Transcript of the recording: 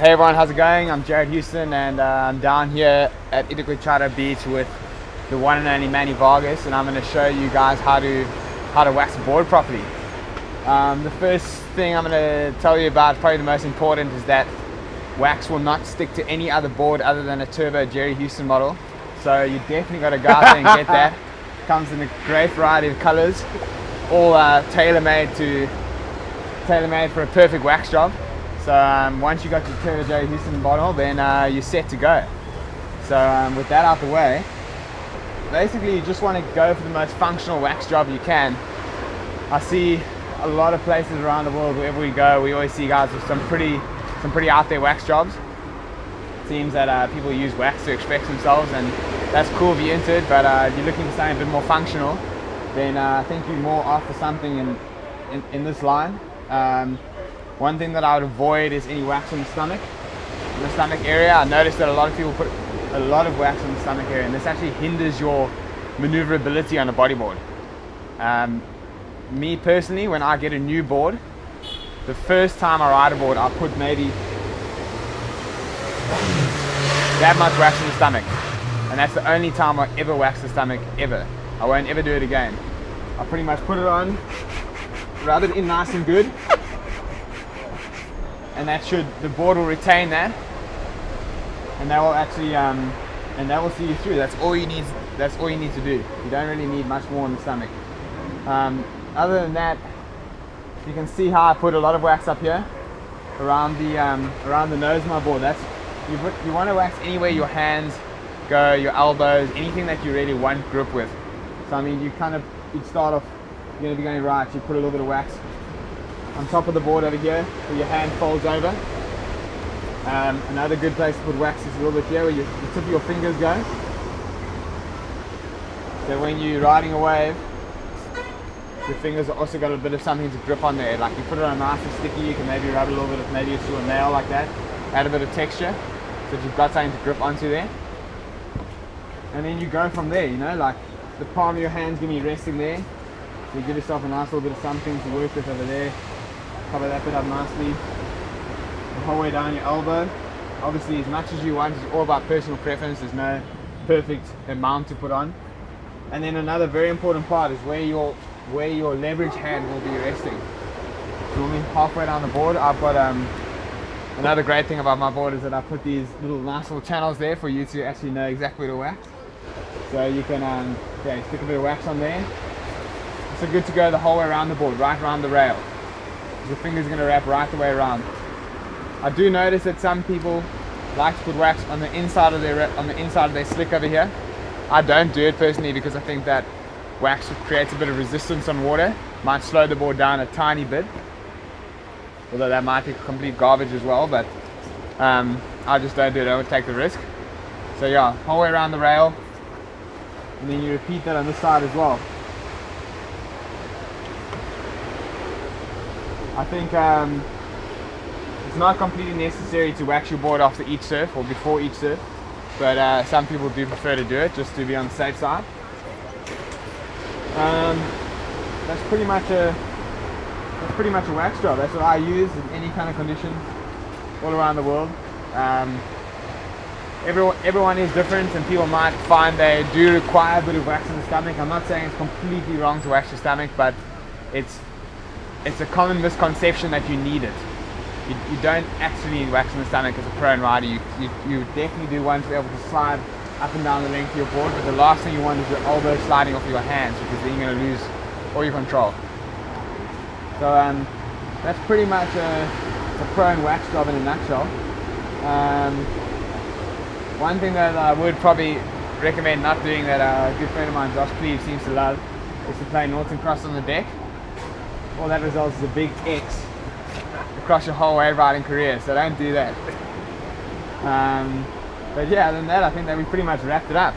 Hey everyone, how's it going? I'm Jared Houston and I'm down here at Itaquachara Beach with the one and only Manny Vargas, and I'm going to show you guys how to wax a board properly. The first thing I'm going to tell you about, probably the most important, is that wax will not stick to any other board other than a Turbo Jerry Houston model. So you definitely got to go out there and get that. It comes in a great variety of colors, all tailor-made for a perfect wax job. So once you got your Turbo Jerry Houston bottle, then you're set to go. So with that out the way, basically you just want to go for the most functional wax job you can. I see a lot of places around the world, wherever we go, we always see guys with some pretty out there wax jobs. It seems that people use wax to express themselves, and that's cool if you're into it, but if you're looking for something a bit more functional, then I think you're more after something in this line. One thing that I would avoid is any wax on the stomach. In the stomach area, I noticed that a lot of people put a lot of wax on the stomach area, and this actually hinders your maneuverability on a bodyboard. Me personally, when I get a new board, the first time I ride a board, I'll put maybe that much wax in the stomach. And that's the only time I ever wax the stomach, ever. I won't ever do it again. I'll pretty much put it on, rub it in nice and good, and the board will retain that, and that will actually and that will see you through. That's all you need to do. You don't really need much more in the stomach. Other than that, you can see how I put a lot of wax up here around the nose of my board. You want to wax anywhere your hands go, your elbows, anything that you really want grip with. So I mean, you'd start off, you're going to be going right, you put a little bit of wax on top of the board over here, where your hand folds over. Another good place to put wax is a little bit here, where the tip of your fingers go. So when you're riding a wave, your fingers have also got a bit of something to grip on there. Like you put it on nice and sticky, you can maybe rub a little bit of, maybe it's your nail like that, add a bit of texture, so that you've got something to grip onto there. And then you go from there, like the palm of your hand's going to be resting there. So you give yourself a nice little bit of something to work with over there. Cover that bit up nicely. The whole way down your elbow. Obviously, as much as you want, it's all about personal preference. There's no perfect amount to put on. And then another very important part is where your leverage hand will be resting. So when we're halfway down the board, I've got another great thing about my board is that I put these nice little channels there for you to actually know exactly where to wax. So you can stick a bit of wax on there. So good to go the whole way around the board, right around the rail. Your finger's going to wrap right the way around. I do notice that some people like to put wax on the inside of their slick over here. I don't do it personally because I think that wax creates a bit of resistance on water, might slow the board down a tiny bit, although that might be complete garbage as well, but I just don't do it. I would take the risk. So yeah, whole way around the rail, and then you repeat that on this side as well. I think it's not completely necessary to wax your board after each surf or before each surf, but some people do prefer to do it just to be on the safe side. That's pretty much a wax job. That's what I use in any kind of condition all around the world. Everyone is different, and people might find they do require a bit of wax in the stomach. I'm not saying it's completely wrong to wax your stomach, but it's a common misconception that you need it. You don't actually need wax in the stomach as a prone rider. You definitely do want to be able to slide up and down the length of your board, but the last thing you want is your elbow sliding off your hands, because then you're going to lose all your control. So that's pretty much a prone wax job in a nutshell. One thing that I would probably recommend not doing, that a good friend of mine, Josh Cleave, seems to love, is to play Norton Cross on the deck. All that results is a big X across your whole wave riding career, so don't do that. But yeah, other than that, I think that we pretty much wrapped it up.